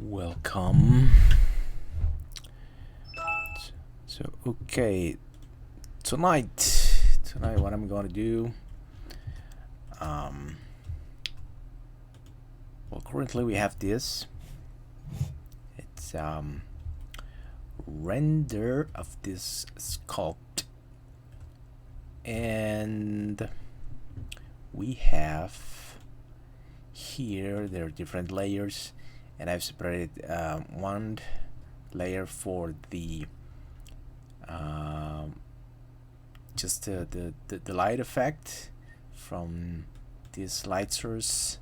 Welcome. So okay, tonight what I'm gonna do, well, currently we have this. It's render of this sculpt, and we have here there are different layers, and I've separated one layer for the just the light effect from this light source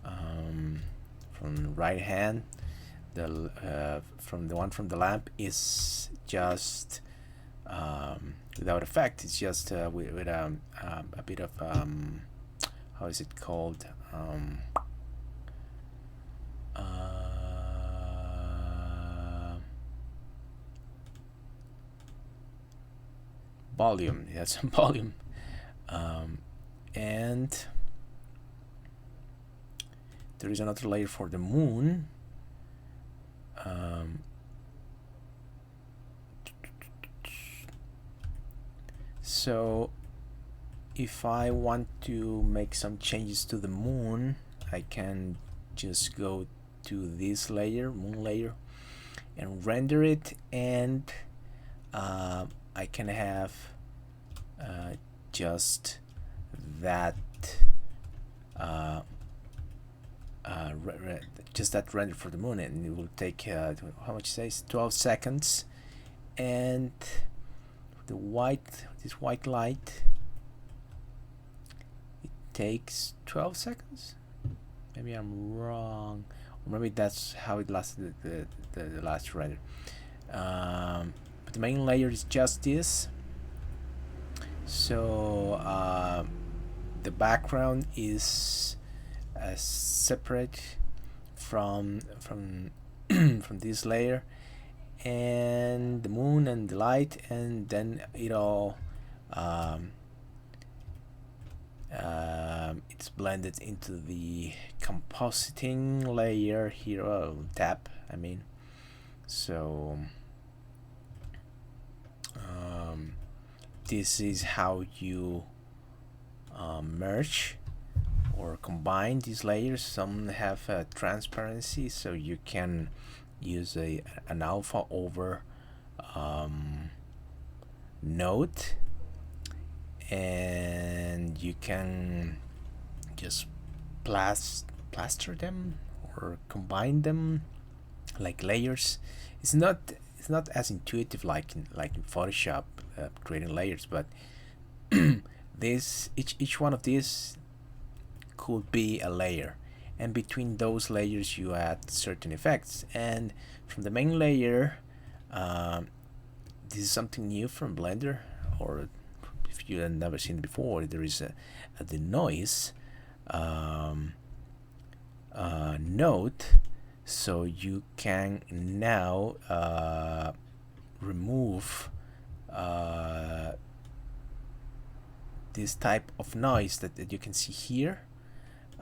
from the right hand. From the one from the lamp is just without effect. It's just with a bit of how is it called, volume. Yes, volume. And there is another layer for the moon. So if I want to make some changes to the moon, I can just go to this layer, moon layer, and render it, and I can have just that just that render for the moon, and it will take how much it says 12 seconds, and the this white light, it takes 12 seconds. Maybe I'm wrong, or maybe that's how it lasted the last render. But the main layer is just this. So the background is separate from this layer, and the moon and the light, and then it all it's blended into the compositing layer here, tab I mean. So this is how you merge or combine these layers. Some have transparency, so you can use an alpha over node, and you can just plaster them or combine them like layers. It's not as intuitive like in Photoshop, creating layers, but this each one of these could be a layer, and between those layers you add certain effects. And from the main layer, this is something new from Blender, or if you have never seen it before, there is the noise node, so you can now remove this type of noise that you can see here.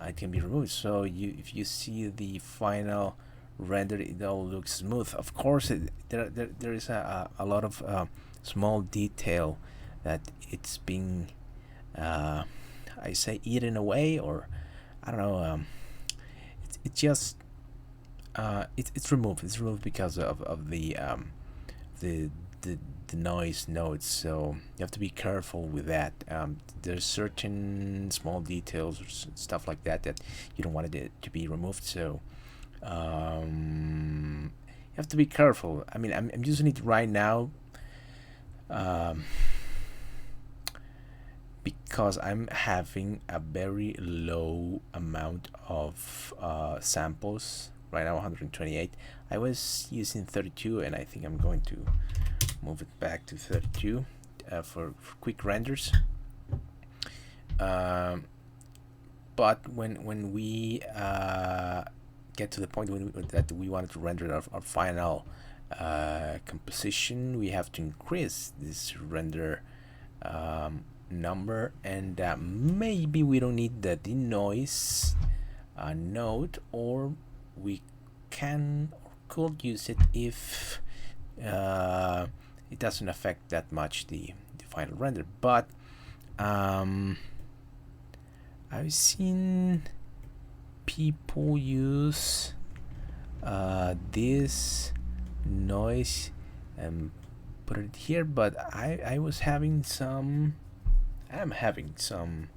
It can be removed, so if you see the final render, it all looks smooth. Of course, there is a lot of small detail that it's being I say eaten away, or I don't know, it's just it's removed. It's removed because of the noise nodes, so you have to be careful with that. There's certain small details or stuff like that you don't want it to be removed, so you have to be careful. I mean, I'm using it right now because I'm having a very low amount of samples right now, 128. I was using 32, and I think I'm going to move it back to 32 for quick renders. But when we get to the point that we wanted to render our final composition, we have to increase this render number, and maybe we don't need the denoise node, or we can or could use it if it doesn't affect that much the final render. But I've seen people use this noise and put it here, but I was having some, I'm having some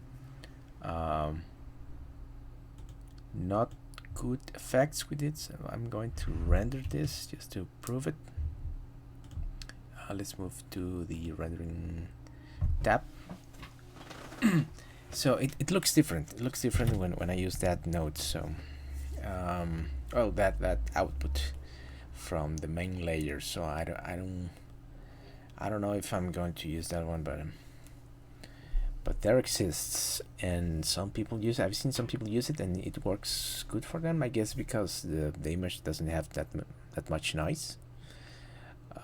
not good effects with it, so I'm going to render this just to prove it. Let's move to the rendering tab. So it looks different. It looks different when I use that node. So well, that output from the main layer. So I don't know if I'm going to use that one, but there exists, and some people use it. I've seen some people use it, and it works good for them, I guess, because the image doesn't have that much noise.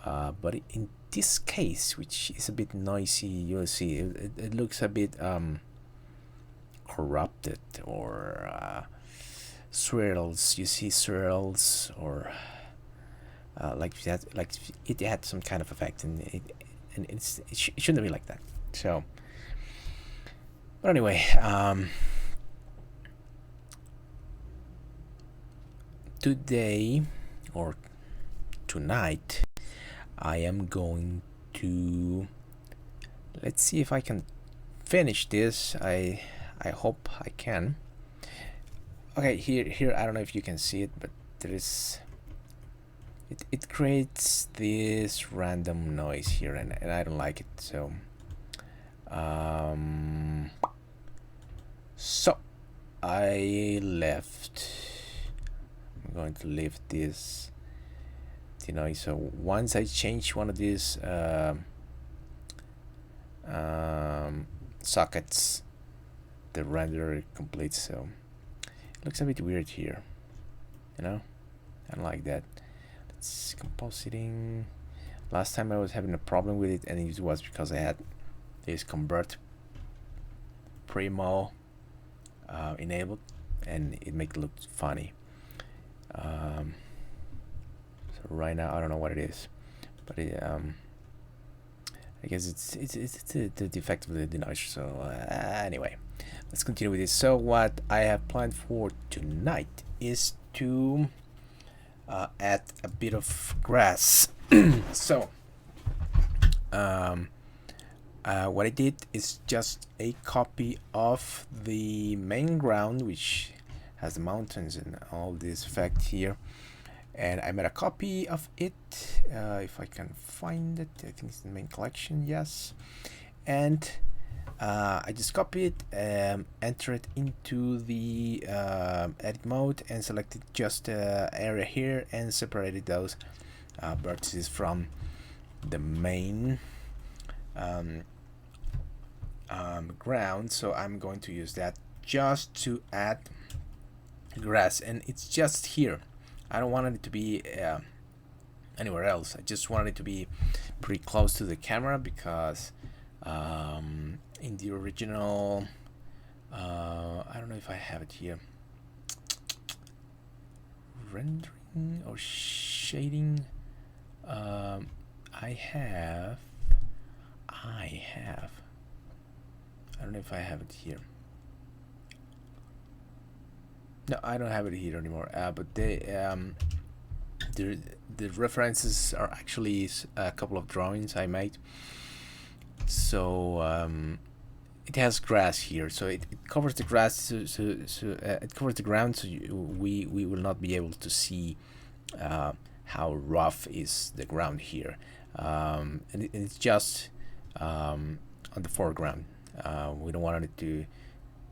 But in this case, which is a bit noisy, you'll see it looks a bit corrupted, or swirls. You see swirls, or like that, like it had some kind of effect, and it shouldn't be like that. So, but anyway, today or tonight, I am going to, let's see if I can finish this. I hope I can. Okay, here I don't know if you can see it, but there is, it creates this random noise here, and I don't like it. So so I left. I'm going to leave this, you know. So once I change one of these sockets, the render completes. So it looks a bit weird here, you know. I don't like that. It's compositing. Last time I was having a problem with it, and it was because I had this convert primo enabled, and it makes it look funny. So right now I don't know what it is, but it, I guess it's the defect of the denoiser. So anyway, let's continue with this. So what I have planned for tonight is to add a bit of grass. So what I did is just a copy of the main ground, which has the mountains and all this effect here, and I made a copy of it. If I can find it, I think it's the main collection, yes. And I just copy it, enter it into the edit mode, and selected just area here, and separated those vertices from the main ground. So I'm going to use that just to add grass, and it's just here. I don't want it to be anywhere else. I just wanted it to be pretty close to the camera, because in the original, I don't know if I have it here, rendering or shading, I have, I don't know if I have it here. No, I don't have it here anymore. But the references are actually a couple of drawings I made. So it has grass here, so it covers the grass. So it covers the ground, so we will not be able to see how rough is the ground here, and it's just on the foreground. We don't want it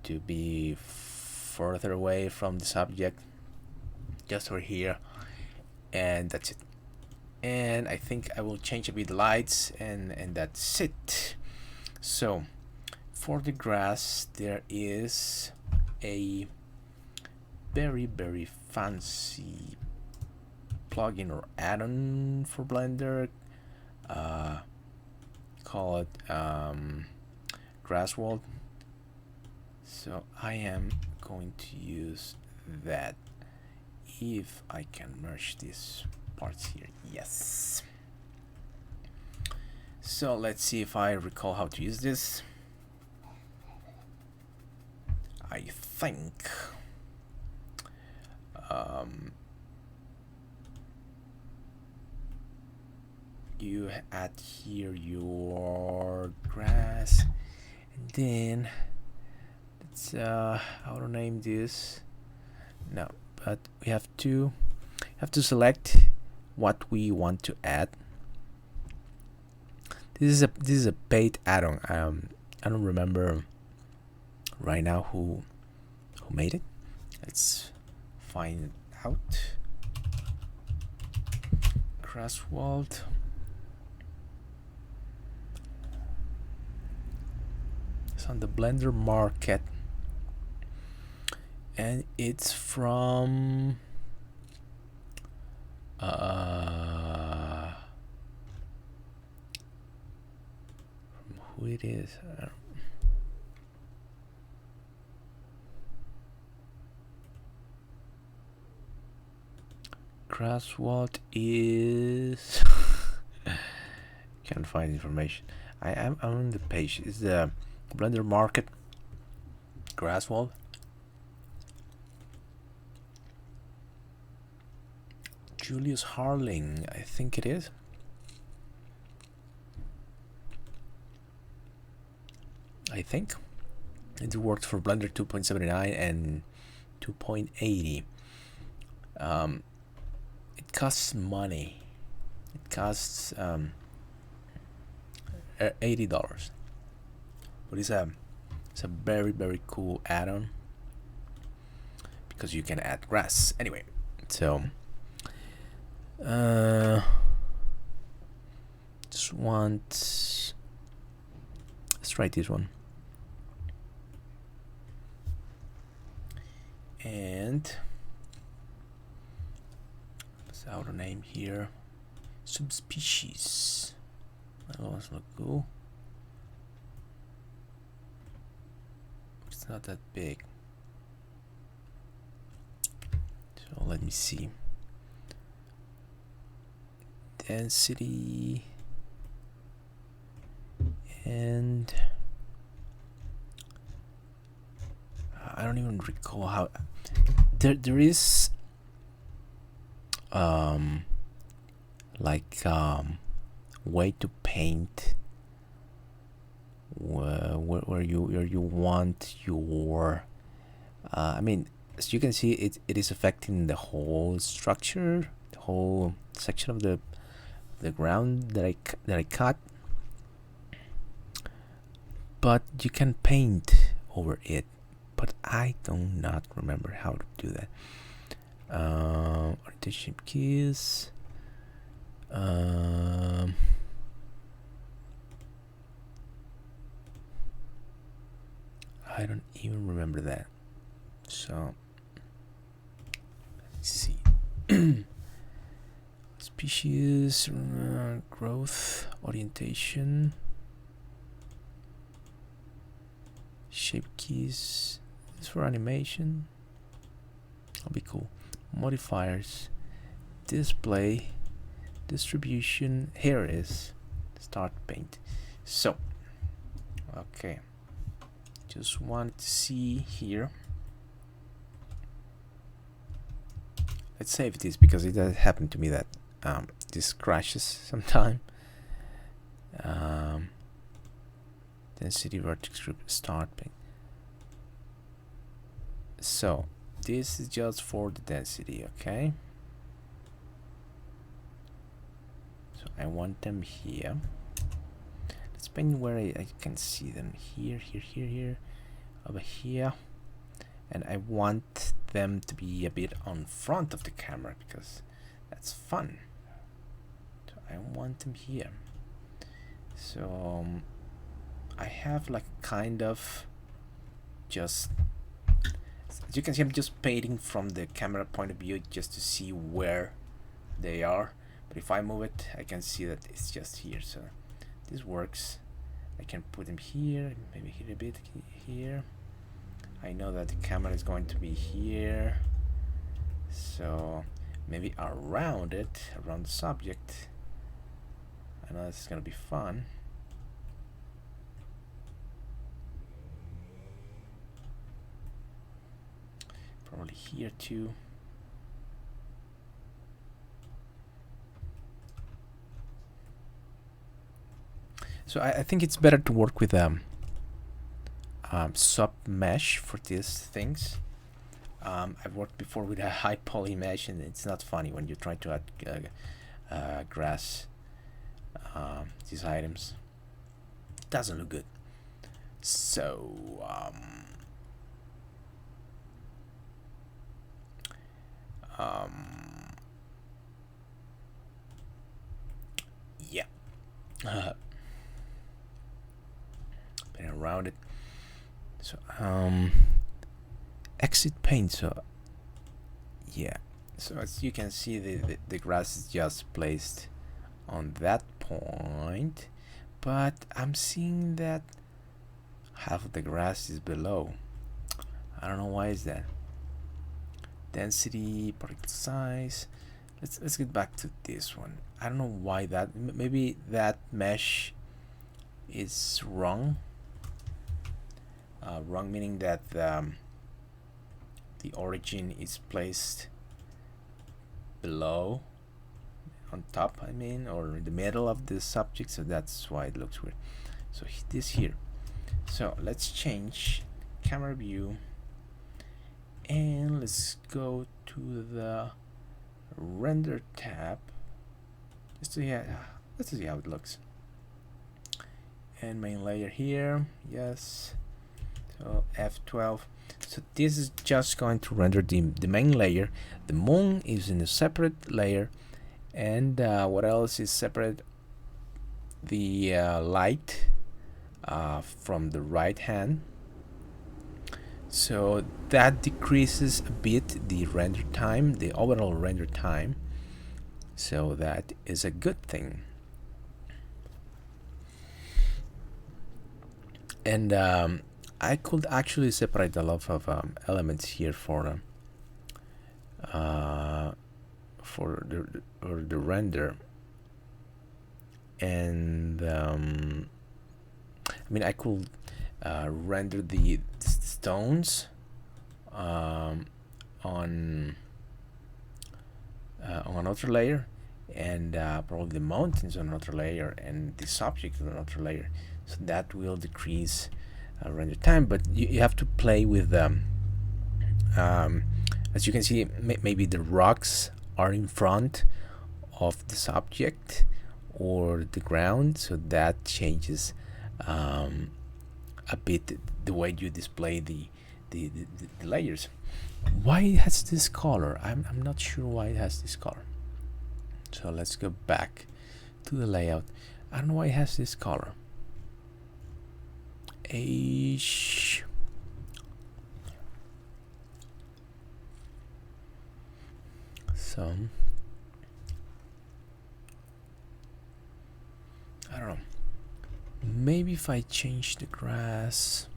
to be further away from the subject, just over here, and that's it. And I think I will change a bit the lights, and that's it. So for the grass, there is a very fancy plugin or add-on for Blender, call it Grass World. So I am going to use that if I can merge these parts here. Yes. So let's see if I recall how to use this. I think you add here your grass, and then let's how to name this. No, but we have to select what we want to add. This is a paid add-on. I don't remember right now who made it. Let's find it out. Grasswald. It's on the Blender Market, and it's from who it is. Grasswald is can't find information. I'm on the page. It's the Blender Market. Grasswald. Julius Harling, I think it is. I think it works for Blender 2.79 and 2.80. It costs money. It costs $80, but it's a very cool add-on because you can add grass. Anyway, so just want, let's try this one. And let's outer name here, subspecies. That one's look cool. It's not that big, so let me see. Density, and I don't even recall how. There is like way to paint where you want your I mean, as you can see, it is affecting the whole structure, the whole section of the ground that I cut, but you can paint over it, but I do not remember how to do that. Orientation keys, I don't even remember that. So let's see. Species, growth, orientation, shape keys. This is for animation. That'll be cool. Modifiers, display, distribution. Here it is. Start paint. So, okay. Just wanted to see here. Let's save this because it does happen to me that this crashes sometime. Density vertex group, start paint. So this is just for the density, okay? So I want them here. Let's paint where I can see them. Here, over here. And I want them to be a bit on front of the camera because that's fun. So I want them here. So I have like kind of just, as you can see, I'm just painting from the camera point of view just to see where they are. But if I move it, I can see that it's just here. So this works. I can put them here, maybe here a bit, here. I know that the camera is going to be here. So maybe around it, around the subject. I know this is gonna be fun. Probably here too. So I think it's better to work with sub mesh for these things. I've worked before with a high poly mesh, and it's not funny when you try to add grass these items. It doesn't look good. So yeah. Been around it. So exit paint. So yeah. So as you can see, the grass is just placed on that point, but I'm seeing that half of the grass is below. I don't know why is that. Density, particle size. Let's get back to this one. I don't know why that. Maybe that mesh is wrong. Wrong meaning that the origin is placed below, on top, I mean, or in the middle of the subject, so that's why it looks weird. So this here. So let's change camera view, and let's go to the render tab. Just to let's see how it looks. And main layer here, yes. So F12. So this is just going to render the main layer. The moon is in a separate layer, and what else is separate? The light from the right hand. So that decreases a bit the render time, the overall render time. So that is a good thing. And I could actually separate a lot of elements here for the render, and I mean I could render the stones on another layer, and probably the mountains on another layer, and the subject on another layer. So that will decrease render time, but you have to play with them. As you can see, maybe the rocks are in front of the subject or the ground, so that changes a bit the way you display the layers. Why it has this color? I'm not sure why it has this color. So let's go back to the layout. I don't know why it has this color. So I don't know. Maybe if I change the grass,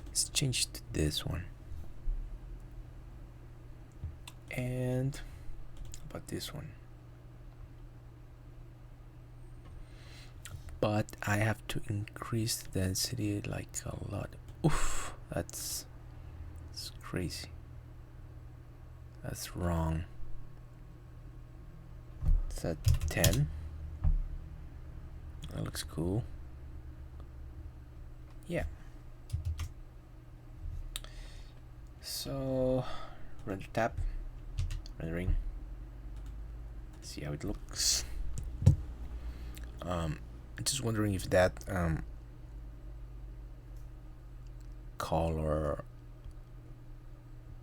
let's change to this one. And how about this one? But I have to increase the density like a lot. Oof, that's crazy. That's wrong. It's at 10. That looks cool. Yeah. So render tab, rendering. See how it looks. Just wondering if that color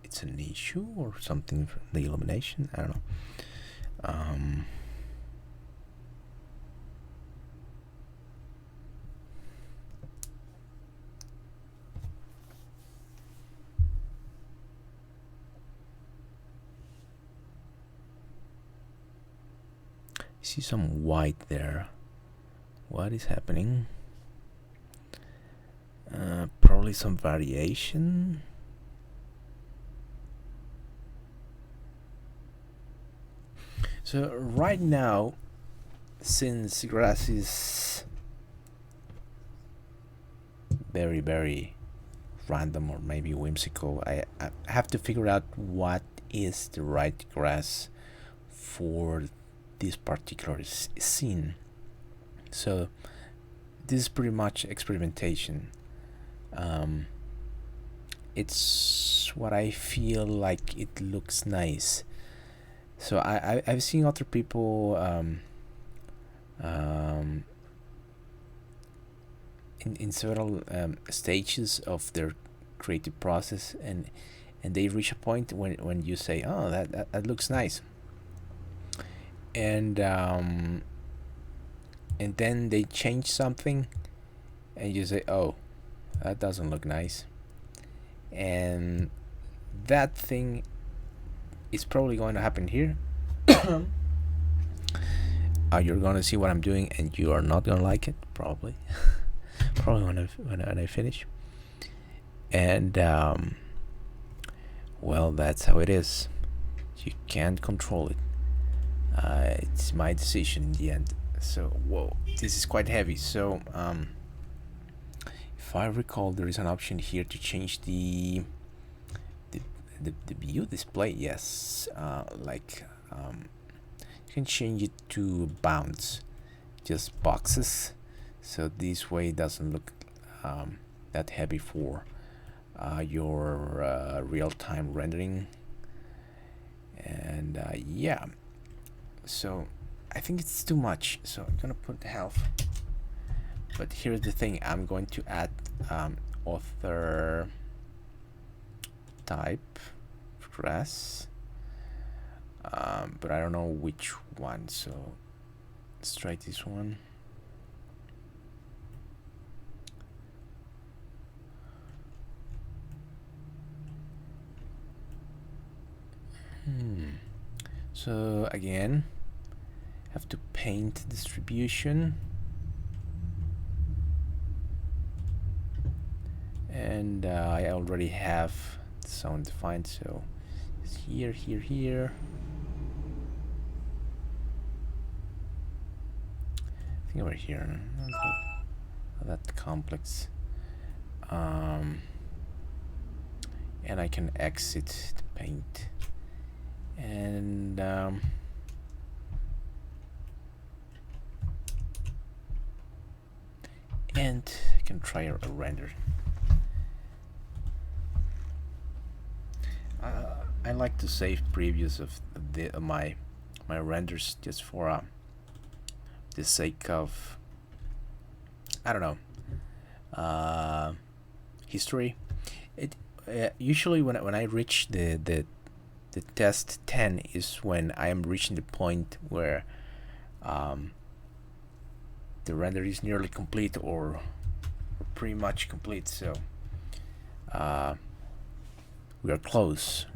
it's an issue or something for the illumination. I don't know. See some white there. What is happening? Probably some variation. So right now, since grass is very, very random or maybe whimsical, I have to figure out what is the right grass for this particular scene. So this is pretty much experimentation. It's what I feel like it looks nice. So I've seen other people in several stages of their creative process, and they reach a point when you say, oh, that looks nice, and then they change something and you say, oh, that doesn't look nice, and that thing is probably going to happen here. You're going to see what I'm doing and you are not going to like it, probably. Probably when I finish. And well, that's how it is. You can't control it. It's my decision in the end. So whoa, this is quite heavy. So if I recall, there is an option here to change the view display. Yes, you can change it to bounds, just boxes, so this way it doesn't look that heavy for your real-time rendering. And yeah, so I think it's too much, so I'm gonna put half. But here's the thing, I'm going to add author type grass, but I don't know which one, so let's try this one. So again, have to paint distribution, and I already have the sound defined, so it's here, here, here. I think over here, not that complex. And I can exit the paint, and I can try a render. I like to save previews of my renders just for the sake of, I don't know, history. It usually when I reach the test 10 is when I am reaching the point where the render is nearly complete or pretty much complete. So we are close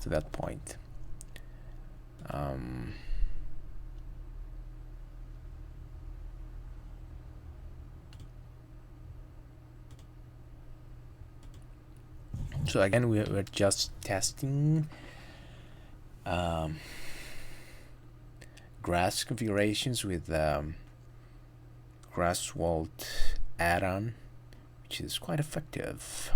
to that point. So again, we're just testing grass configurations with Grasswald add-on, which is quite effective.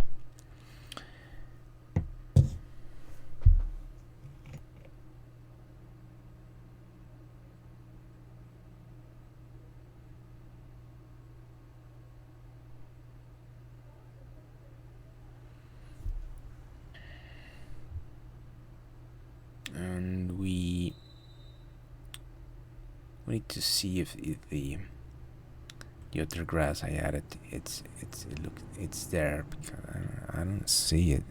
And we need to see if the other grass I added, it's there, because I don't see it.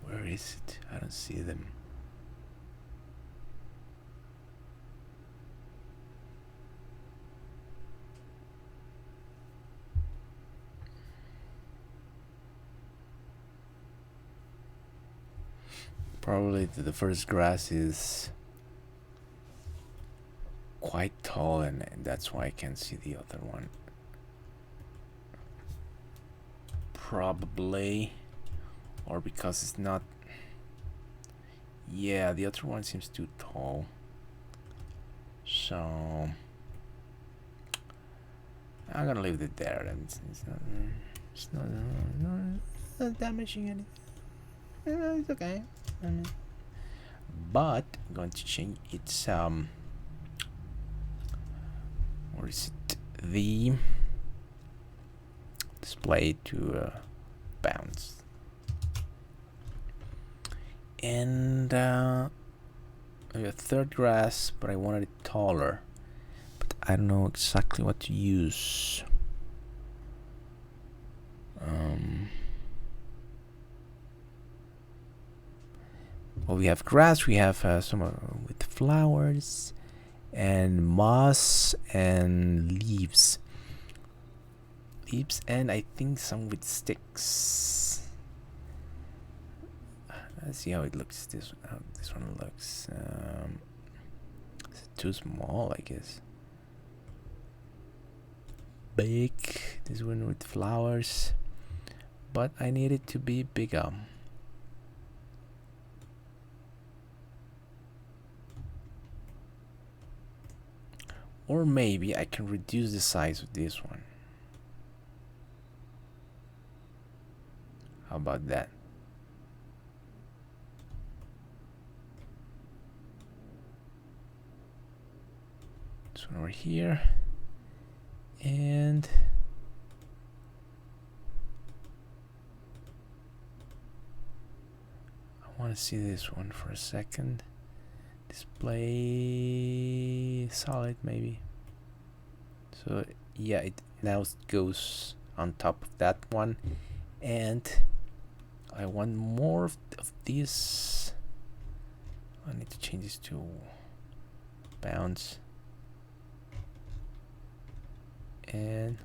Where is it? I don't see them. Probably the first grass is quite tall, and that's why I can't see the other one. Probably, or because it's not. Yeah, the other one seems too tall. So I'm gonna leave it there, and it's not damaging anything. It's okay. But I'm going to change its where is it? The display to bounce. And I have a third grass, but I wanted it taller. But I don't know exactly what to use. Well, we have grass, we have some with flowers, and moss, and leaves. And I think some with sticks. Let's see how it looks. How this one looks. It's too small, I guess. Big. This one with flowers, but I need it to be bigger. Or maybe I can reduce the size of this one. How about that? This one over here. And I want to see this one for a second. Display solid, maybe. So yeah, it now goes on top of that one, and I want more of this. I need to change this to bounce, and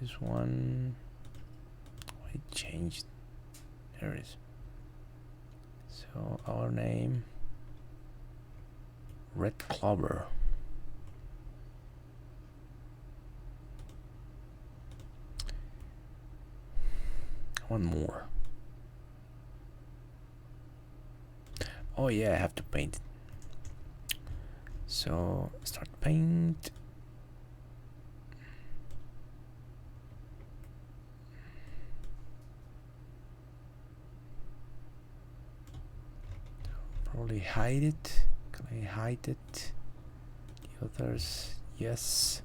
this one I changed. There it is. So our name, Red Clover. One more. Oh yeah, I have to paint. So start paint. Probably hide it. Can I hide it? The others, yes.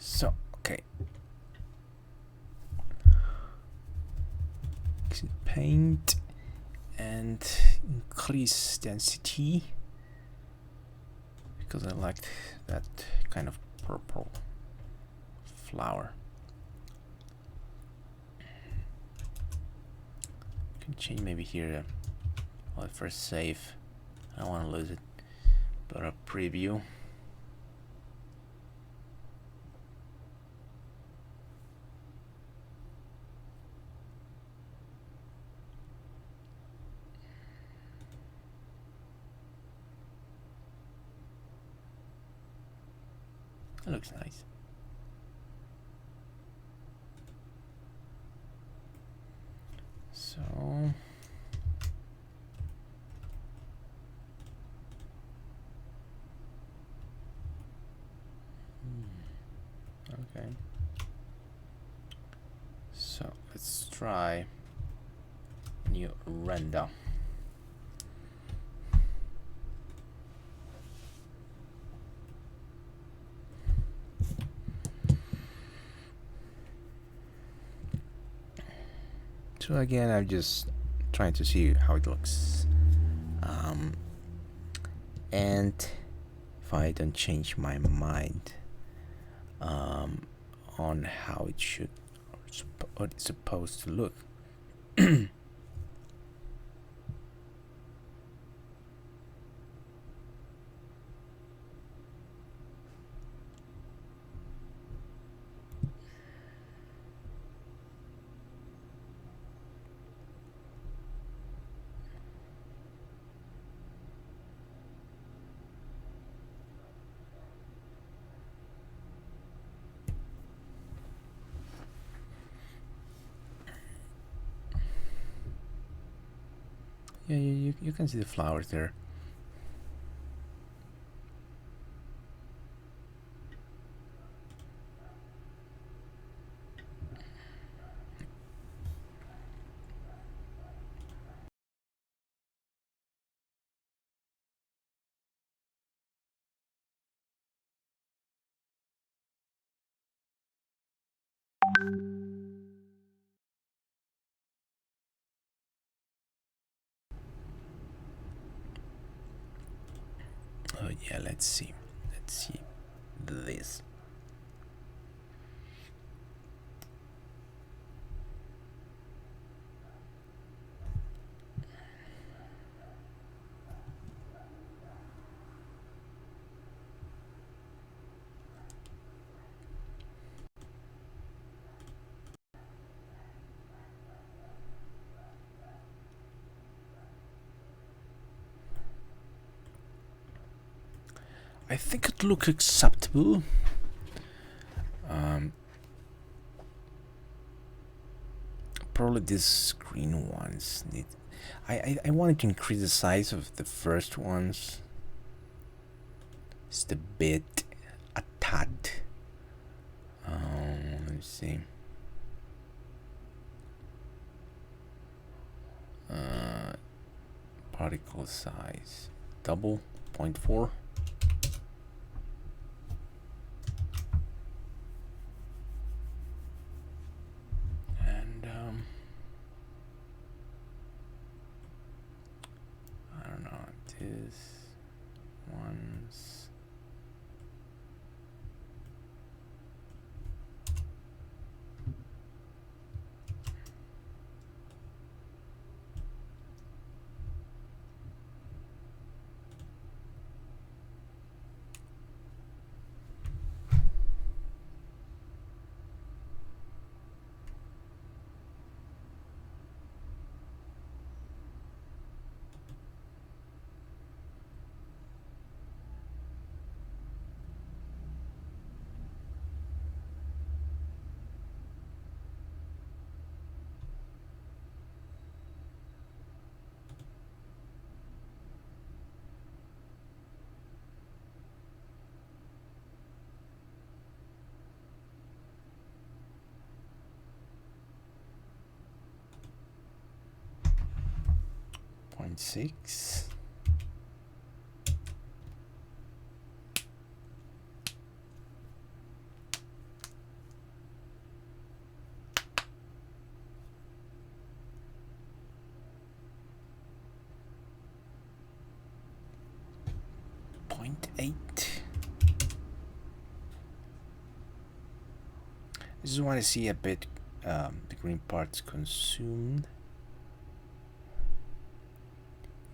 So, okay. Exit paint and increase density because I like that kind of purple flower. Can change maybe here. Well, first save. I don't want to lose it. But a preview. That looks nice. So okay. So let's try new render. So again, I'm just trying to see how it looks. And if I don't change my mind on how it should or it's supposed to look. Yeah, you can see the flowers there. Oh yeah, let's see this. I think it looks acceptable. Probably these green ones need. I wanted to increase the size of the first ones. Just a bit, a tad. Let me see. Particle size double 0.4. And I don't know, this one's 0.6. .8. I just want to see a bit the green parts consumed,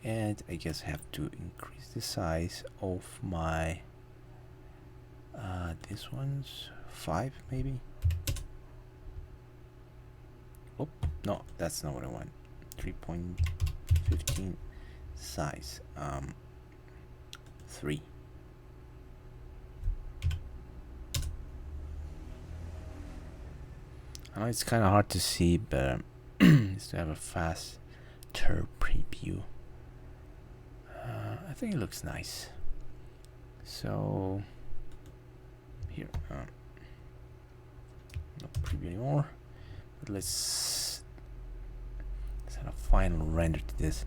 and I guess I have to increase the size of my this one's 5 maybe. Oh no, that's not what I want. 3.15 size. 3. I know it's kind of hard to see, but it's to have a faster preview. I think it looks nice. So here, not preview anymore. But let's have a final render to this.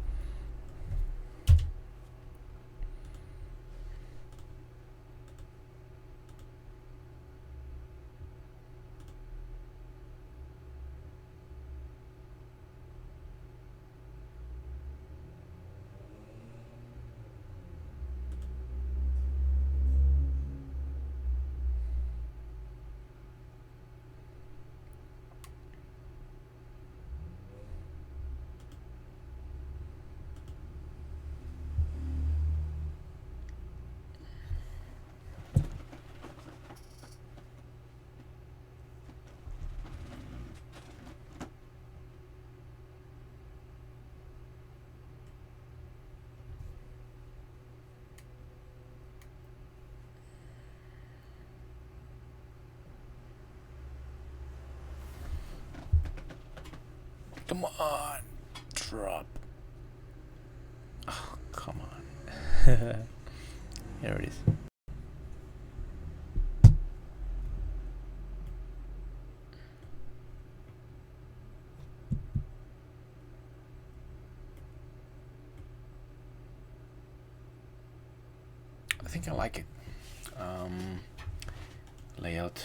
Come on, drop. Oh, come on. Here it is. I think I like it. Layout.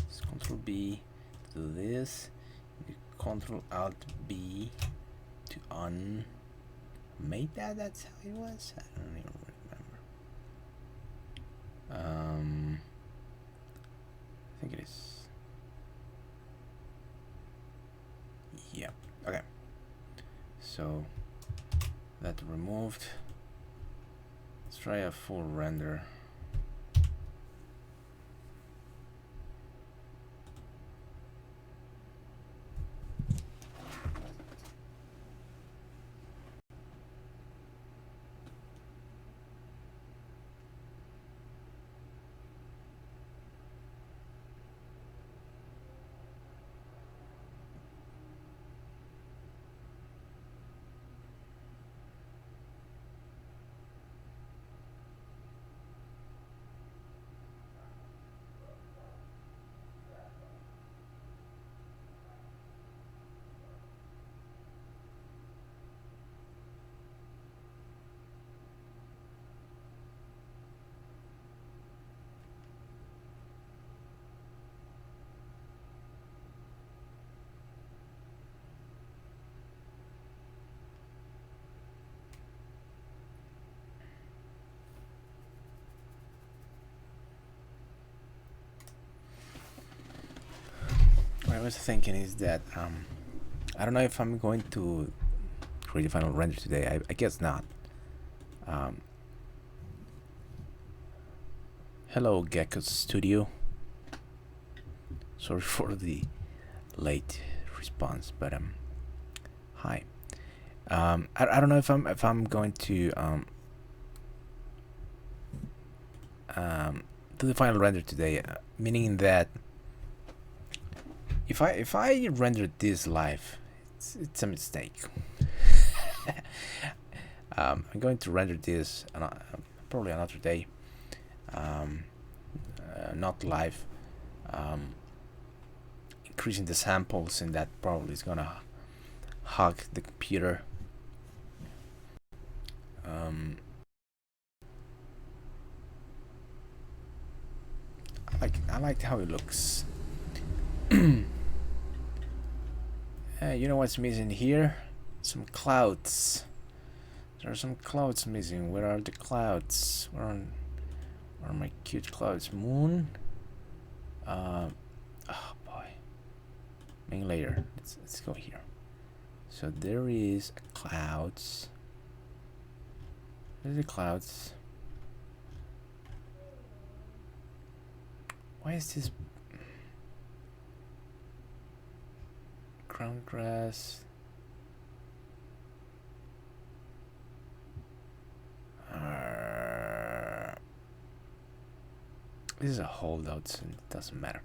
It's Control B to do this. Control Alt B to unmade that. That's how it was. I don't even remember. I think it is. Yeah. Okay. So that removed. Let's try a full render. What I was thinking is that I don't know if I'm going to create a final render today. I guess not. Hello, Gecko Studio. Sorry for the late response, but hi. I don't know if I'm going to do the final render today, meaning that if I render this live, it's a mistake. I'm going to render this probably another day, not live. Increasing the samples, and that probably is gonna hog the computer. I like how it looks. You know what's missing here? Some clouds. There are some clouds missing. Where are the clouds? Where are my cute clouds? Moon. Oh boy. Main layer. Let's go here. So there is clouds. There's the clouds. Why is this ground grass? This is a holdout, so it doesn't matter.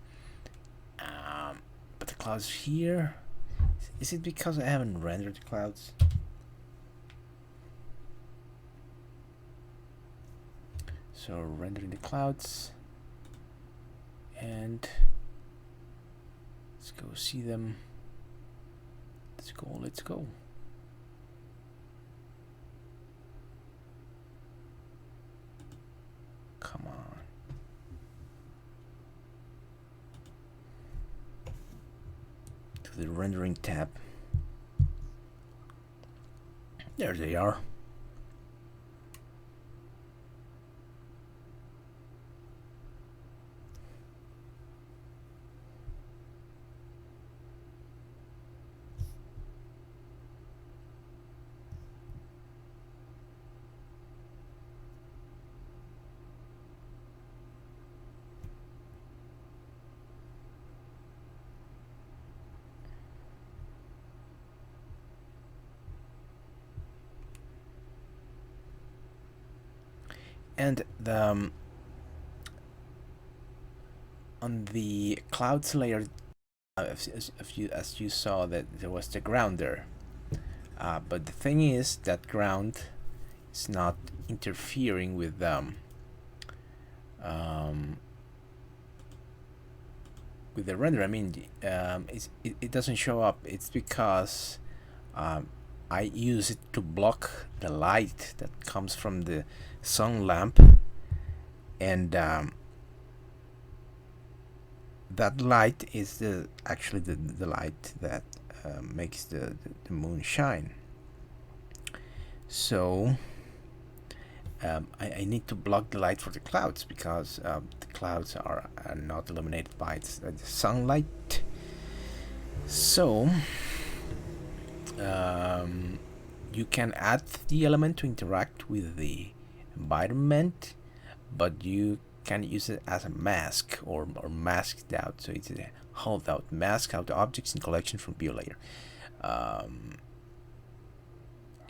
But the clouds here, is it because I haven't rendered the clouds? So rendering the clouds, and let's go see them. Let's go. Come on. To the rendering tab. There they are. And the on the clouds layer as you saw that there was the ground there, but the thing is that ground is not interfering with the render. I mean, it doesn't show up. It's because I use it to block the light that comes from the sun lamp, and that light is actually the light that makes the moon shine. So I need to block the light for the clouds, because the clouds are not illuminated by the sunlight. So you can add the element to interact with the environment, but you can use it as a mask or masked out. So it's a hold out, mask out objects in collection from view layer.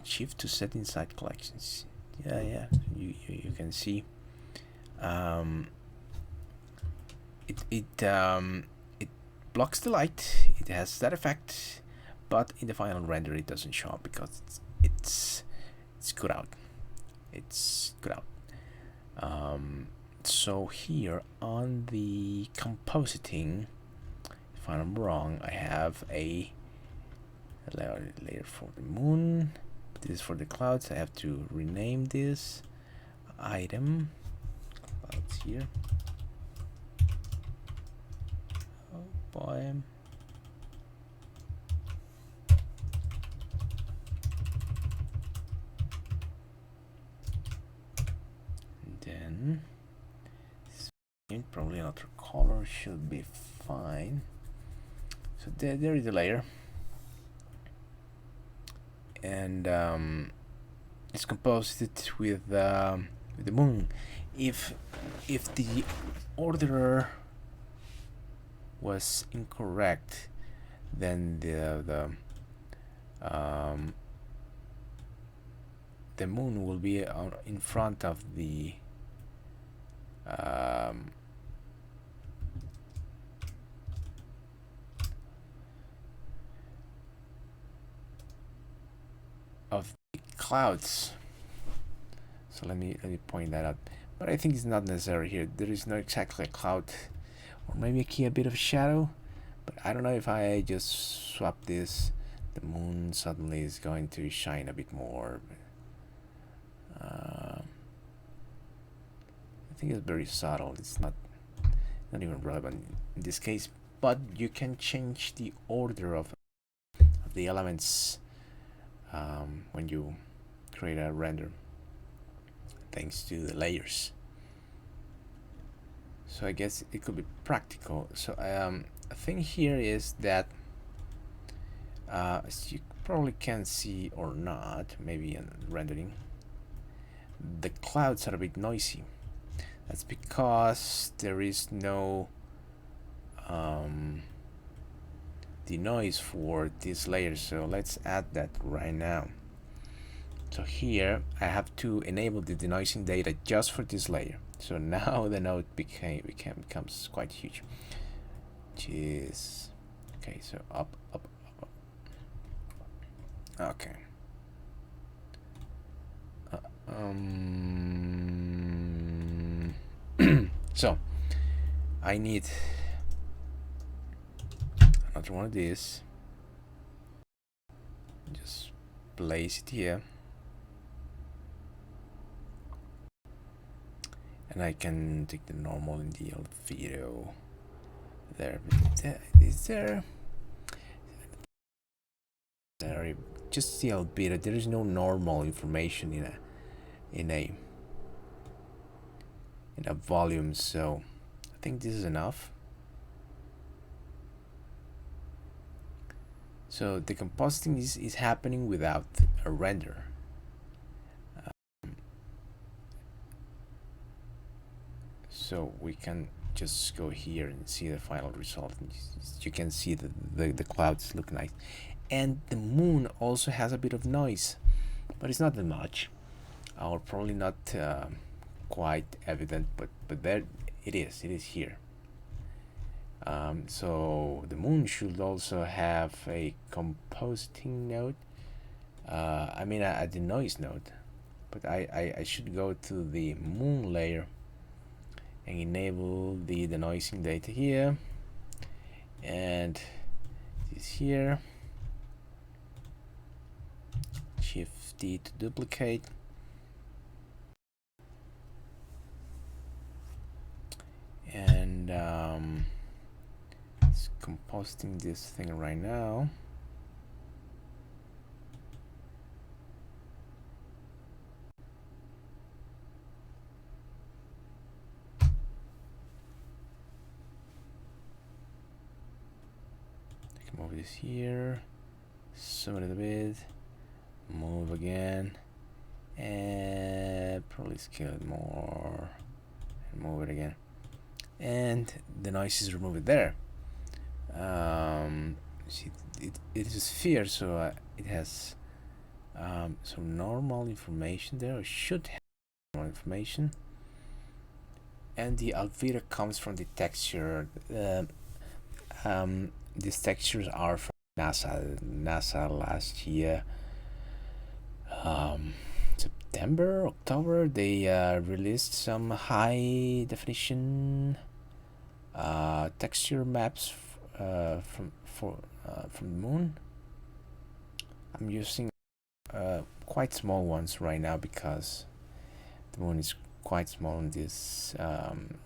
Shift to set inside collections. Yeah, you can see it blocks the light. It has that effect, but in the final render it doesn't show up because it's cut out. It's cut out. So here on the compositing, if I'm wrong, I have a layer for the moon. This is for the clouds. I have to rename this item. Clouds here. Oh boy. And then probably another color should be fine. So there is the layer. And it's composed with the moon. If the order was incorrect, then the moon will be in front of the clouds. So let me point that out. But I think it's not necessary here. There is no exactly a cloud, or maybe a bit of shadow. But I don't know if I just swap this, the moon suddenly is going to shine a bit more. I think it's very subtle. It's not even relevant in this case. But you can change the order of the elements when you create a render, thanks to the layers. So I guess it could be practical. So a thing here is that as you probably can see or not, maybe in rendering, the clouds are a bit noisy. That's because there is no denoise for this layer. So let's add that right now. So here I have to enable the denoising data just for this layer. So now the node becomes quite huge. Jeez. Okay, so up. Okay. So I need another one of these. Just place it here. And I can take the normal in the video there. Is there just the albedo? There is no normal information in a volume, so I think this is enough. So the compositing is happening without a render. So we can just go here and see the final result. And you can see the clouds look nice, and the moon also has a bit of noise, but it's not that much, or probably not quite evident, but there it is here. So the moon should also have a compositing node. I mean, the noise node, but I should go to the moon layer and enable the denoising data here, and this here. Shift D to duplicate. And it's compositing this thing right now. I can move this here, zoom it a bit, move again, and probably scale it more, and move it again. And the noise is removed there. See, it is a sphere, so it has some normal information there, or should have normal information. And the albedo comes from the texture. These textures are from NASA last year. September, October, they released some high definition texture maps from the moon. I'm using quite small ones right now because the moon is quite small in this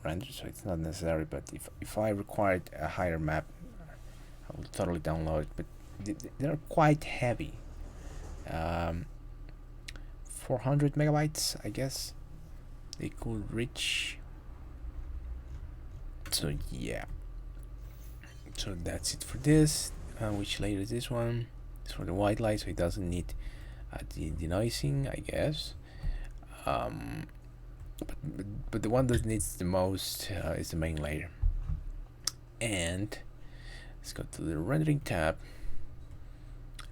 render, so it's not necessary. But if I required a higher map, I will totally download it. But they're quite heavy. 400 megabytes, I guess they could reach. So yeah, so that's it for this. Which layer is this one? It's for the white light, so it doesn't need the denoising, I guess. But the one that needs the most is the main layer. And let's go to the rendering tab.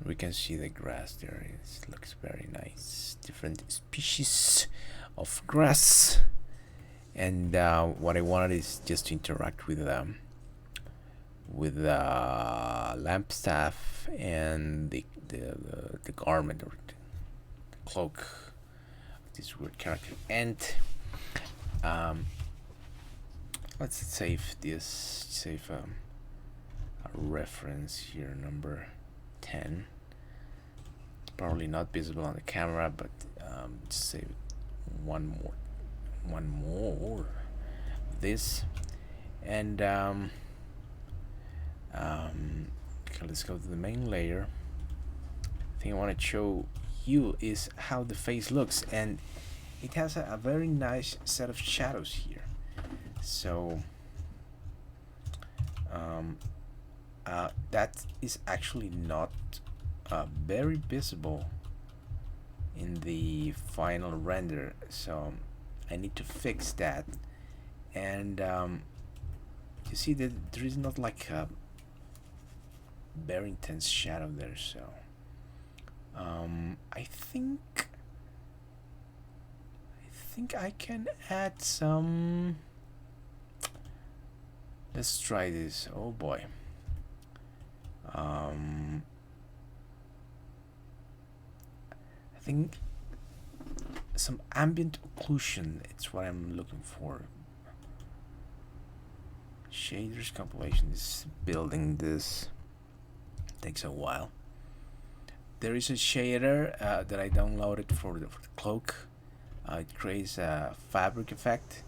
We can see the grass there. It looks very nice. Different species of grass. And what I wanted is just to interact with the lamp staff and the garment or the cloak of this weird character. And let's save a reference here, number 10. Probably not visible on the camera, but just save it one more this. And okay, let's go to the main layer. The thing I want to show you is how the face looks, and it has a very nice set of shadows here. So that is actually not very visible in the final render, so I need to fix that. And you see that there is not like a very intense shadow there, so I think I can add some. Let's try this. Oh boy. I think some ambient occlusion, it's what I'm looking for. Shaders compilation is building this. Takes a while. There is a shader that I downloaded for the cloak. It creates a fabric effect.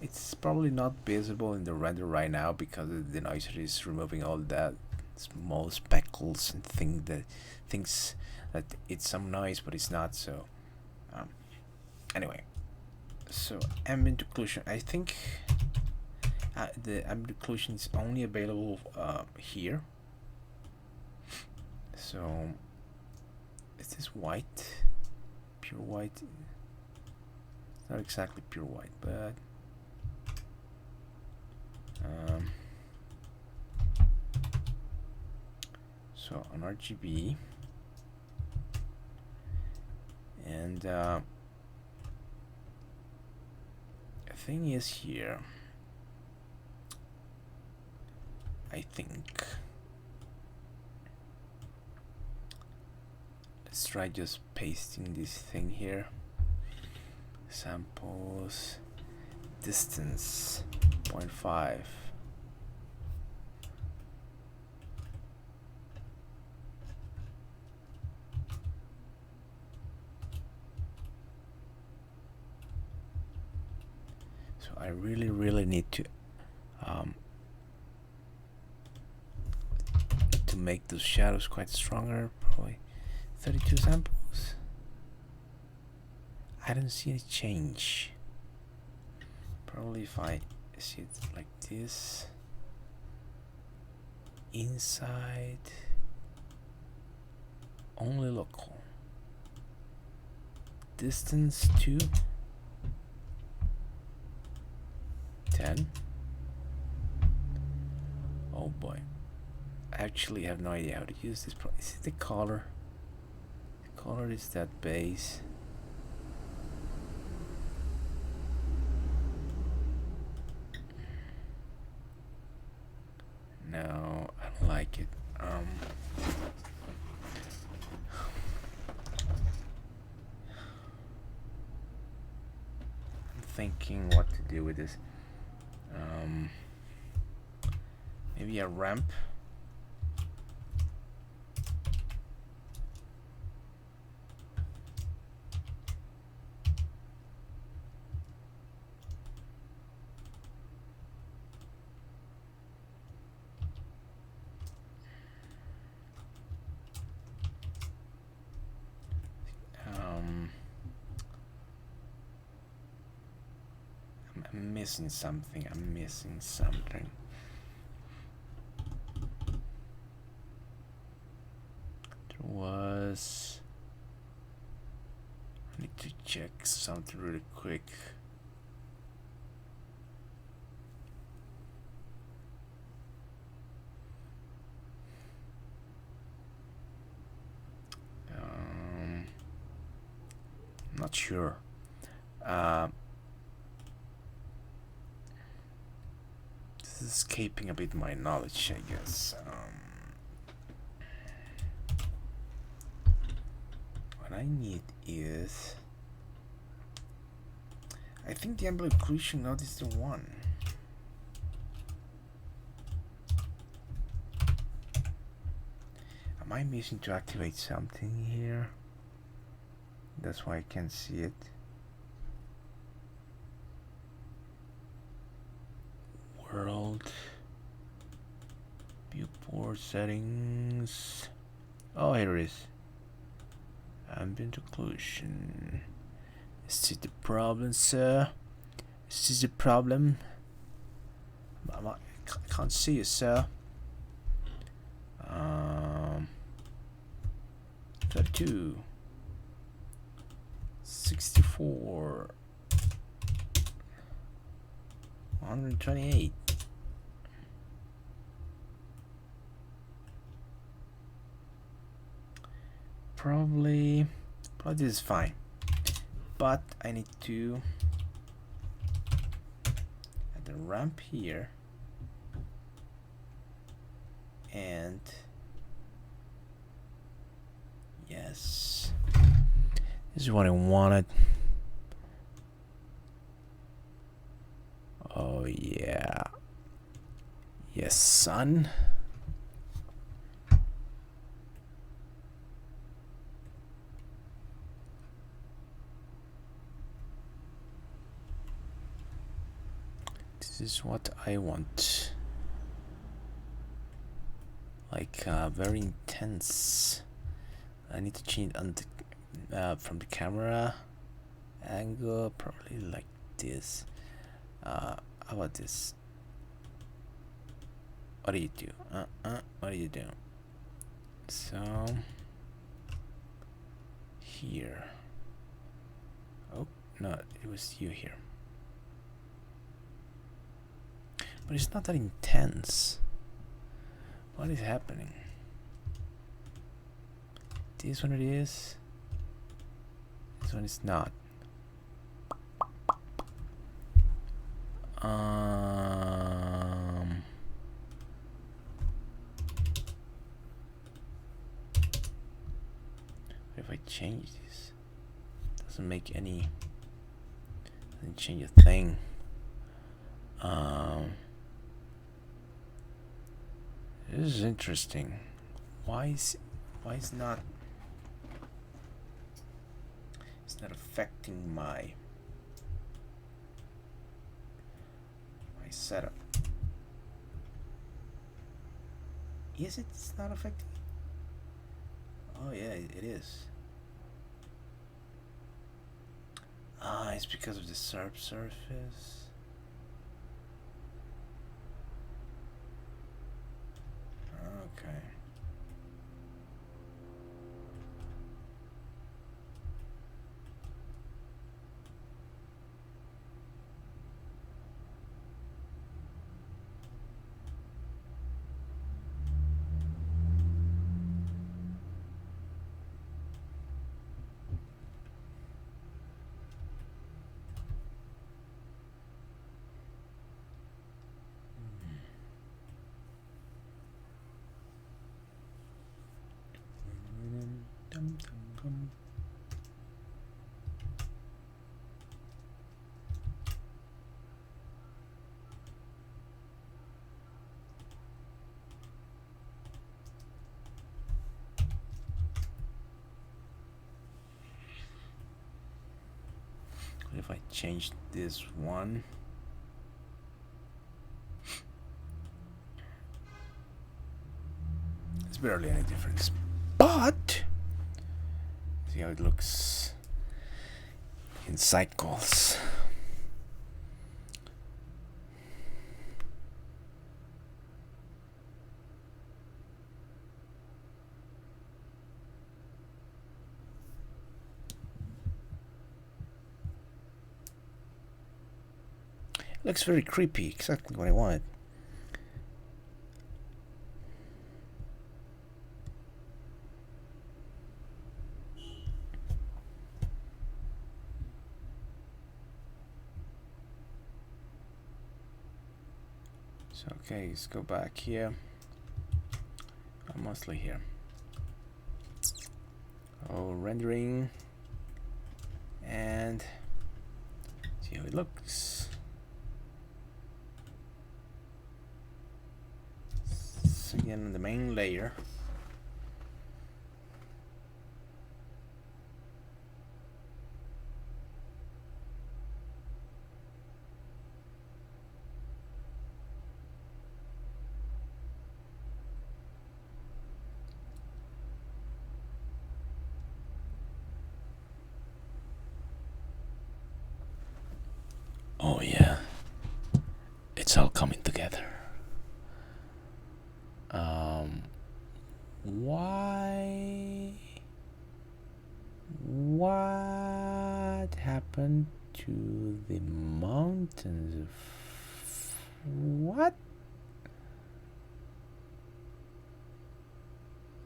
It's probably not visible in the render right now because the denoiser is removing all that small speckles and thinks that it's some noise, but it's not. So anyway, so ambient occlusion, I think the ambient occlusion is only available here. So is this white? Pure white? It's not exactly pure white, but so on RGB, and the thing is here, I think. Let's try just pasting this thing here. Samples, distance 0.5. So I really need to make those shadows quite stronger. Probably 32 samples. I don't see any change. Probably if I see it like this, inside, only local, distance to 10. Oh boy, I actually have no idea how to use this. Is it the color? The color is that base. No, I don't like it. I'm thinking what to do with this. Maybe a ramp. I'm missing something. There was. I need to check something really quick. Not sure. This is escaping a bit my knowledge, I guess. What I need is, I think the Ambient Occlusion node is the one. Am I missing to activate something here? That's why I can't see it. World viewport settings. Oh, here it is. Ambient Occlusion. Is this the problem, sir? Is this the problem? I can't see you, sir. 32, 64, 128. Probably this is fine, but I need to add the ramp here, and yes, this is what I wanted. Oh yeah, yes, son. This is what I want. Like very intense. I need to change on the, from the camera angle, probably like this. How about this? What do you do? What do you do? So here. Oh no, it was you here. But it's not that intense. What is happening? This one it is. This one is not. If I change this, doesn't make any, doesn't change a thing. This is interesting. Why is not, it's not affecting my setup? Is it's not affecting? Oh yeah, it is. Ah, it's because of the surface. Okay. If I change this one, it's barely any difference. But see how it looks in cycles. Looks very creepy, exactly what I wanted. So okay, let's go back here. Mostly here. Oh, rendering. And see how it looks. So again, on the main layer. Oh yeah, it's all coming together. Why? What happened to the mountains? What?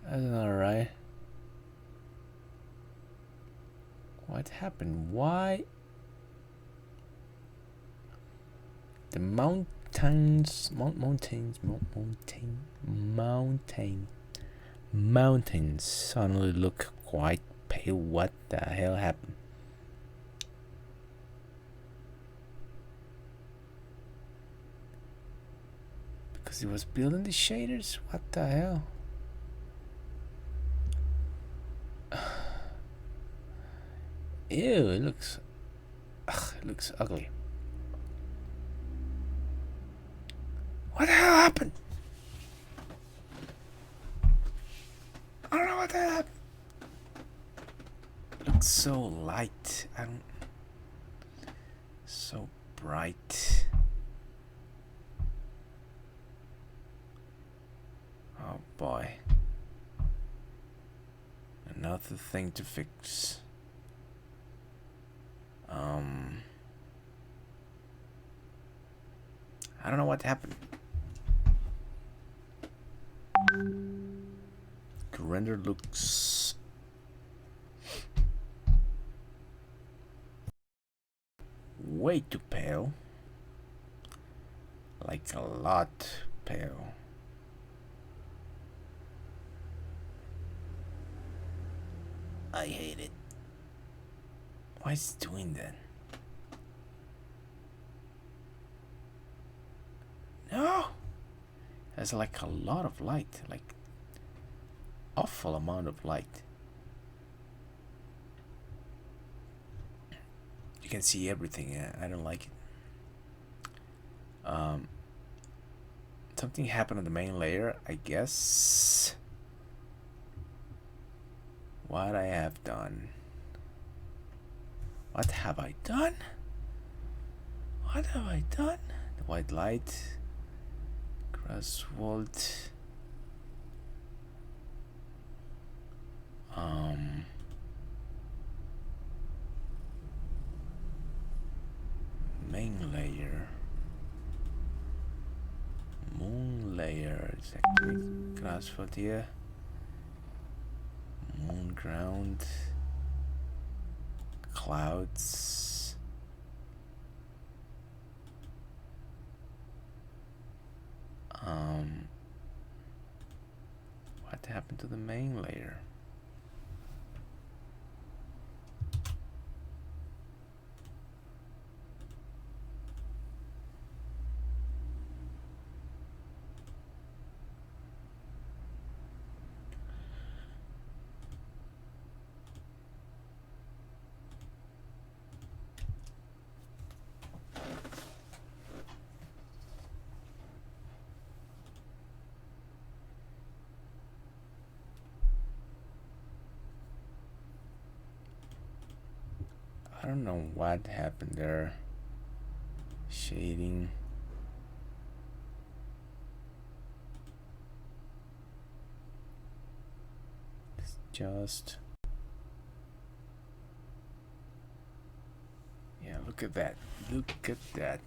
That's not right. What happened? Why? The mountains suddenly look quite pale. What the hell happened? Because it was building the shaders? What the hell? Ew, it looks ugly. What the hell happened? I don't know what the hell happened. It looks so light. So bright. Oh boy. Another thing to fix. I don't know what happened. The render looks way too pale. Like a lot pale. I hate it. Why is it doing that? No! There's like a lot of light, like awful amount of light. You can see everything. I don't like it. Something happened on the main layer, I guess. What I have done? What have I done? What have I done? The white light, Grasswald. Main layer, moon layer. Exactly. Grasswald here. Moon ground. Clouds. What happened to the main layer? I don't know what happened there. Shading. It's just. Yeah, look at that. Look at that.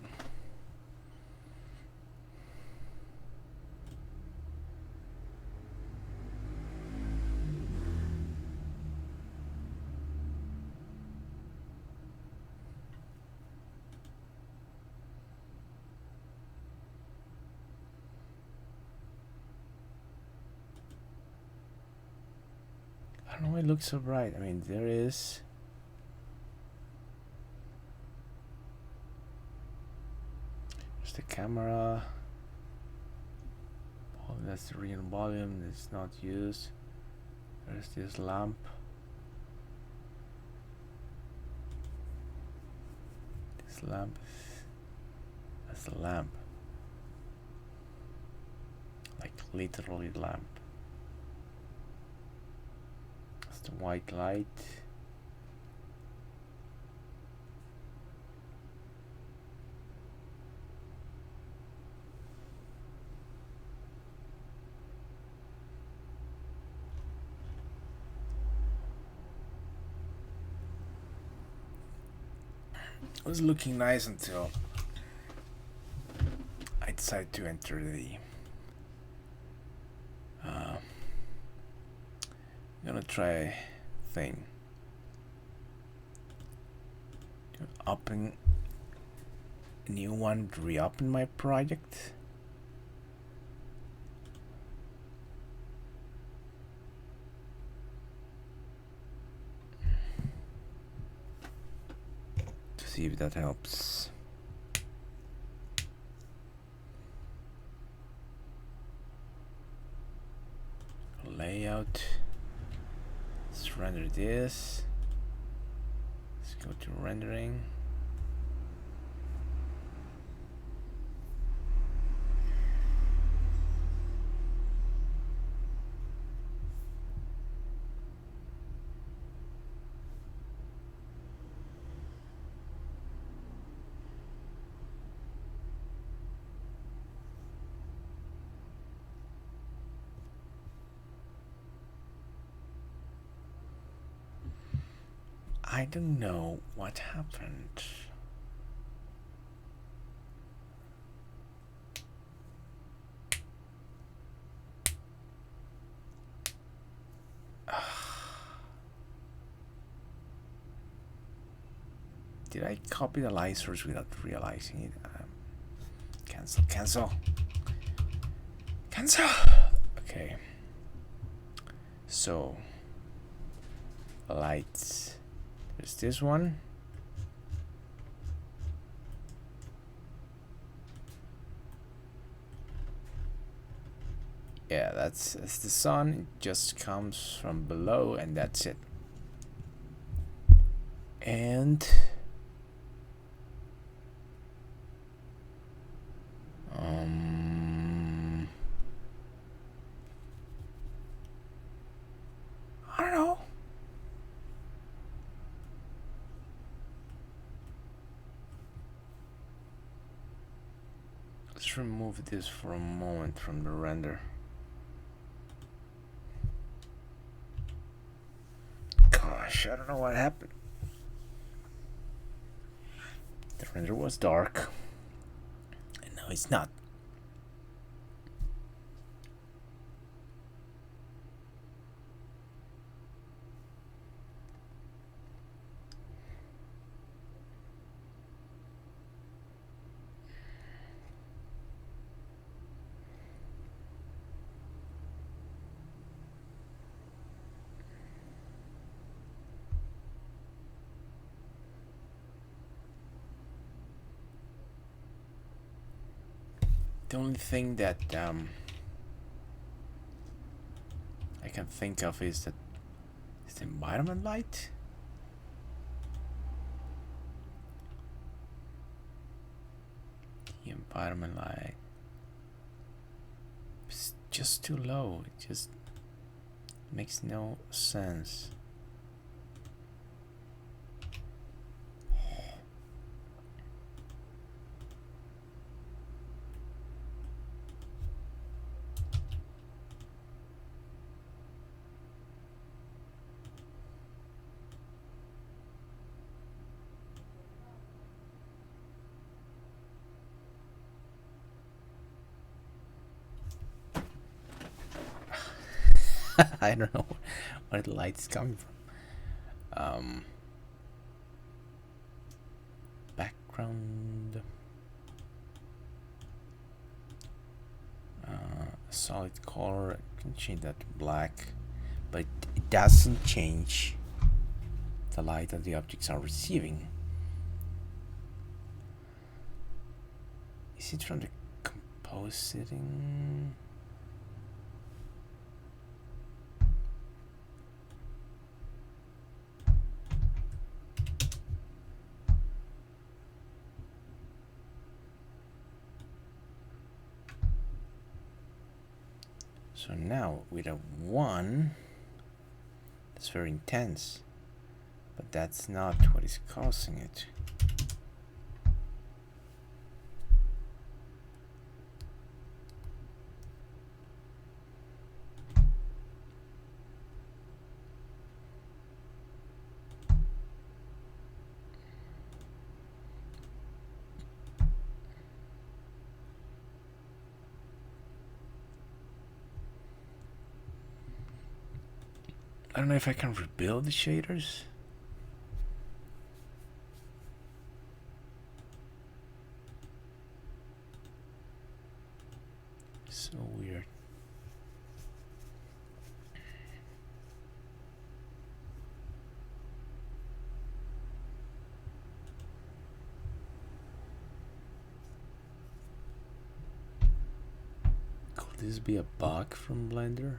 I don't know why it looks so bright. I mean, there is. There's the camera. Oh, that's the real volume. It's not used. There's this lamp. This lamp. That's the lamp. Like literally lamp. The white light. It was looking nice until I decided to enter the I'm gonna try a thing to open a new one, reopen my project. To see if that helps. Layout. Let's render this. Let's go to rendering. I don't know what happened. Did I copy the light source without realizing it? Cancel. Okay. So lights. There's this one. Yeah, that's the sun. It just comes from below, and that's it. And I don't know. Let's remove this for a moment from the render. Gosh, I don't know what happened. The render was dark, and now it's not. The only thing that I can think of is the environment light. The environment light is just too low. It just makes no sense. I don't know where the light is coming from. Background, solid color. I can change that to black, but it doesn't change the light that the objects are receiving. Is it from the compositing? So now with a 1, that's very intense, but that's not what is causing it. I don't know if I can rebuild the shaders. So weird. Could this be a bug from Blender?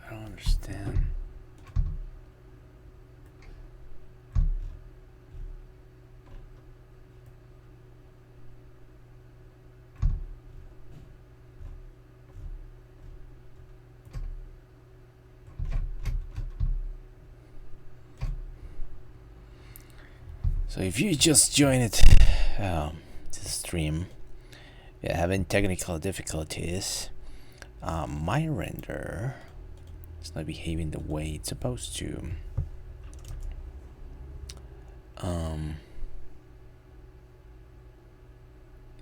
I don't understand. So if you just joined the stream, you're having technical difficulties. My render is not behaving the way it's supposed to.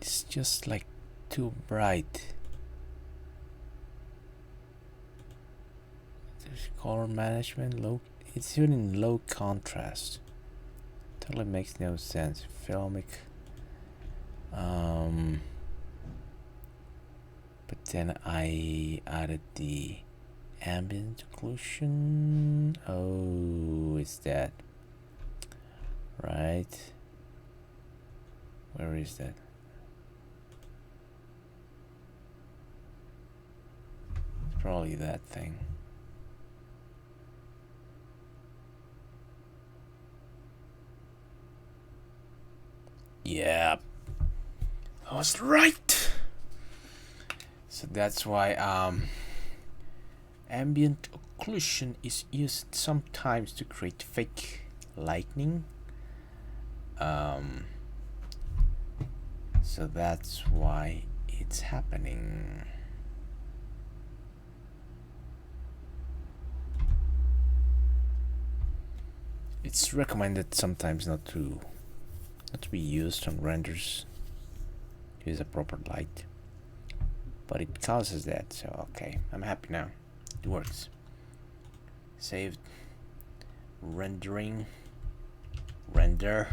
It's just like too bright. There's color management, low. It's even in low contrast. Totally makes no sense. Filmic. But Then I added the ambient occlusion. Oh, is that right? Where is that? Probably that thing. Yeah, I was right. So that's why ambient occlusion is used sometimes to create fake lightning. So that's why it's happening. It's recommended sometimes not to be used on renders. Use a proper light, but it causes that. So okay, I'm happy now. It works. Saved. Rendering. Render.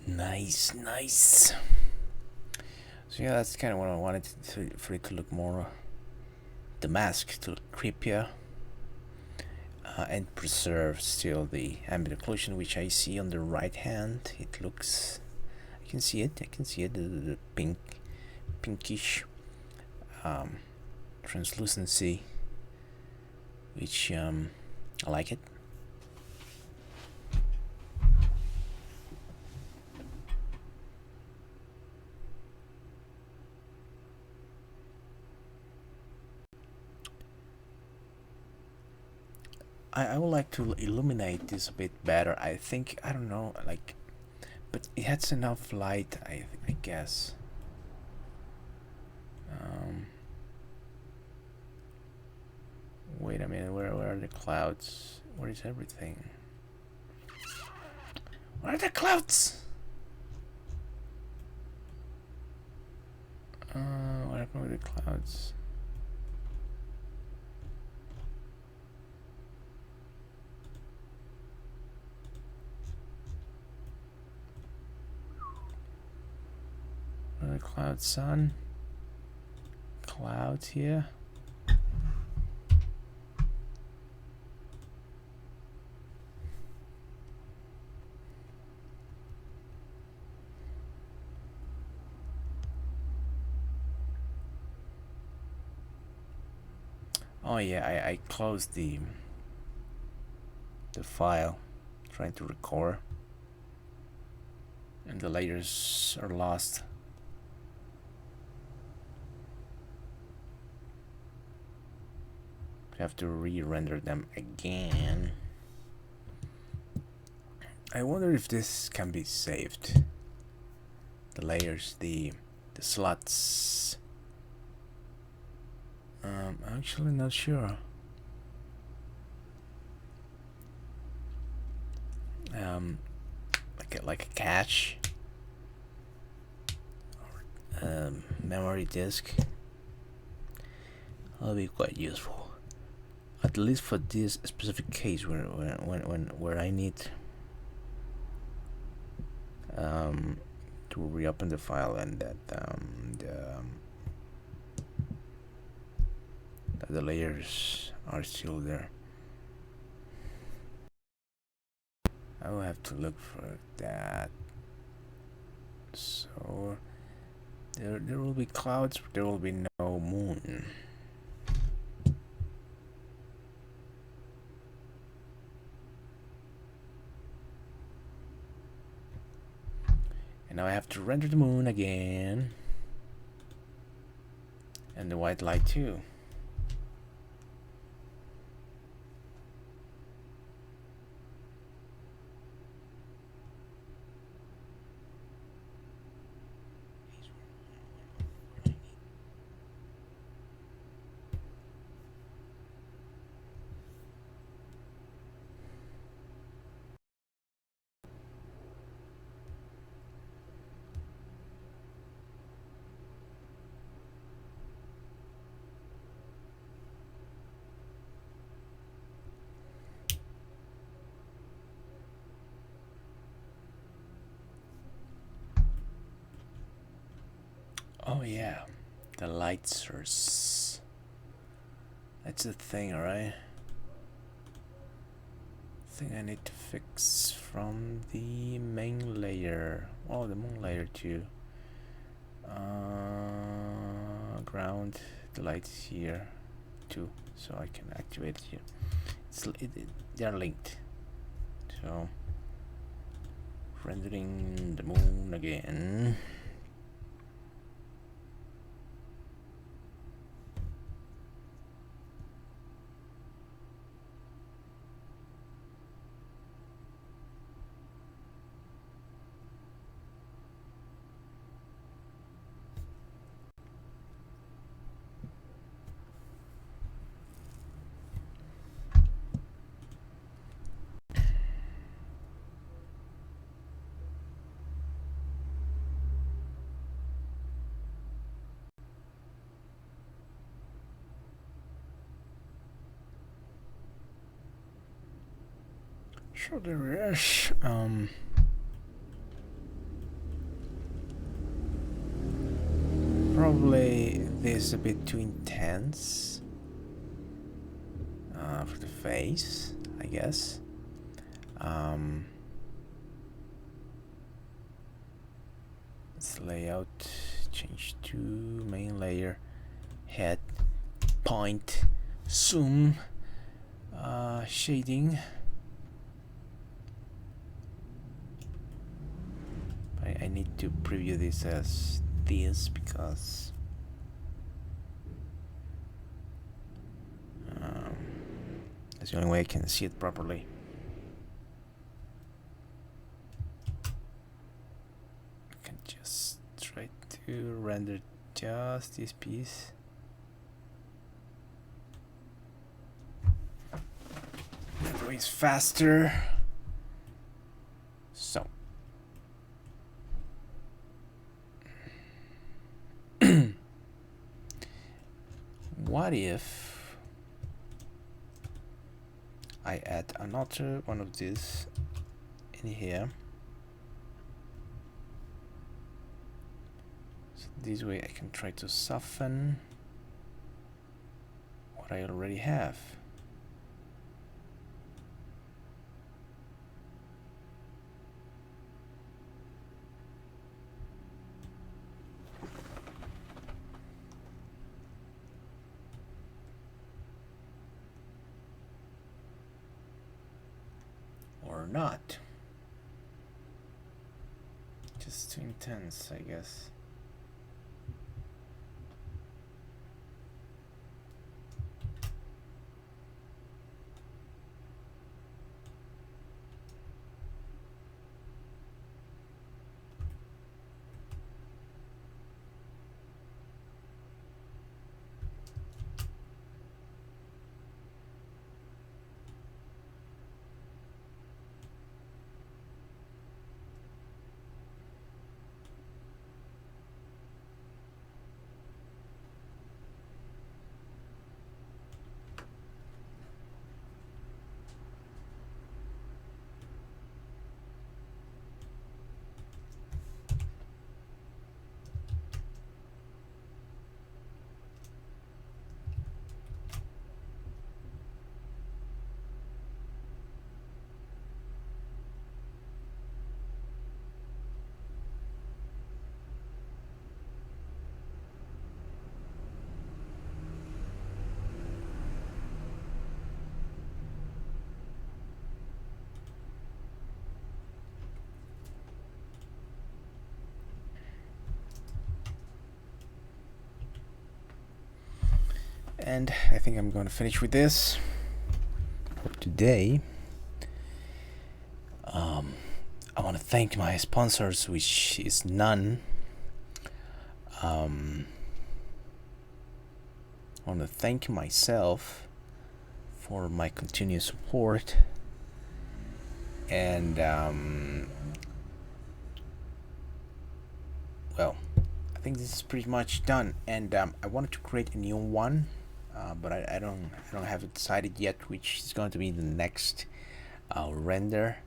Nice, nice. So yeah, that's kind of what I wanted for it to look more, the mask to look creepier, and preserve still the ambient occlusion, which I see on the right hand. It looks, I can see it, the pinkish translucency, which I like it. I would like to illuminate this a bit better. I think, I don't know, like, but it has enough light, I guess. Wait a minute, where are the clouds? Where is everything? Where are the clouds? What happened with the clouds? Where are the clouds, sun? Clouds here. Oh yeah, I closed the file trying to record, and the layers are lost. I have to re-render them again. I wonder if this can be saved. The layers, the slots. I'm actually not sure. Like a cache, memory disk. That'll be quite useful, at least for this specific case where I need to reopen the file, and that the layers are still there. I will have to look for that. So there will be clouds, but there will be no moon. And now I have to render the moon again. And the white light too. Oh yeah, the light source. That's the thing, alright? Thing I need to fix from the main layer. Oh, the moon layer too. Ground the lights here too, so I can activate it here. They are linked. So rendering the moon again. Sure, there is. Probably this is a bit too intense for the face, I guess. Let's layout, change to main layer, head, point, zoom, shading. I need to preview this as this because that's the only way I can see it properly. I can just try to render just this piece. That way it's faster. So what if I add another one of these in here? So this way I can try to soften what I already have. Or not. Just too intense, I guess. And I think I'm going to finish with this for today. I want to thank my sponsors, which is none. I want to thank myself for my continued support, and well, I think this is pretty much done. And I wanted to create a new one, but I don't have it decided yet which is going to be the next render.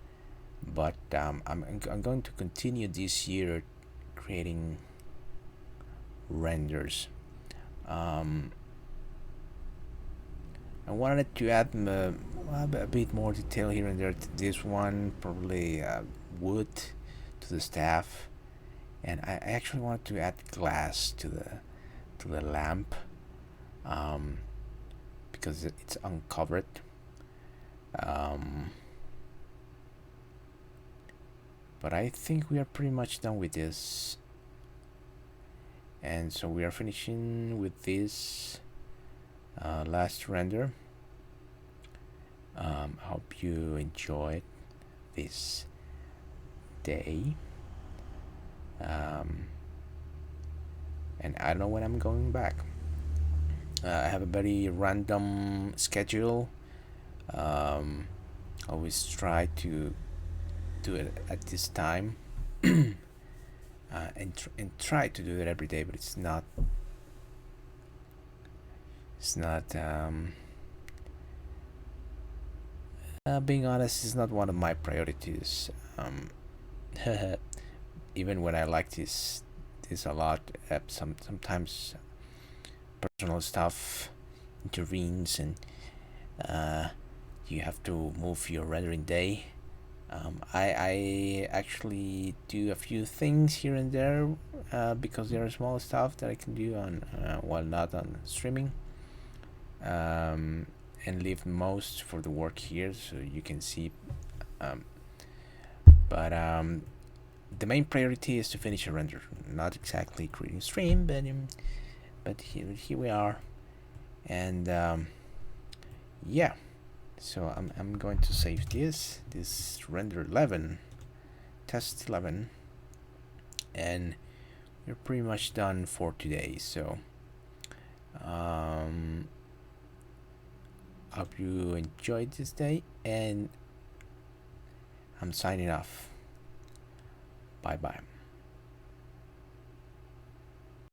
But I'm going to continue this year creating renders. I wanted to add a bit more detail here and there to this one, probably wood to the staff, and I actually wanted to add glass to the lamp, because it's uncovered. But I think we are pretty much done with this, and so we are finishing with this last render. Hope you enjoyed this day, and I don't know when I'm going back. I have a very random schedule. Always try to do it at this time, and try to do it every day, but it's not being honest, it's not one of my priorities. Even when I like this a lot, sometimes personal stuff intervenes, and you have to move your rendering day. I actually do a few things here and there, because there are small stuff that I can do on while not on streaming, and leave most for the work here, so you can see. But the main priority is to finish a render, not exactly creating stream, but here we are, and yeah. So I'm going to save this render 11, test 11, and we're pretty much done for today. So hope you enjoyed this day, and I'm signing off. Bye bye.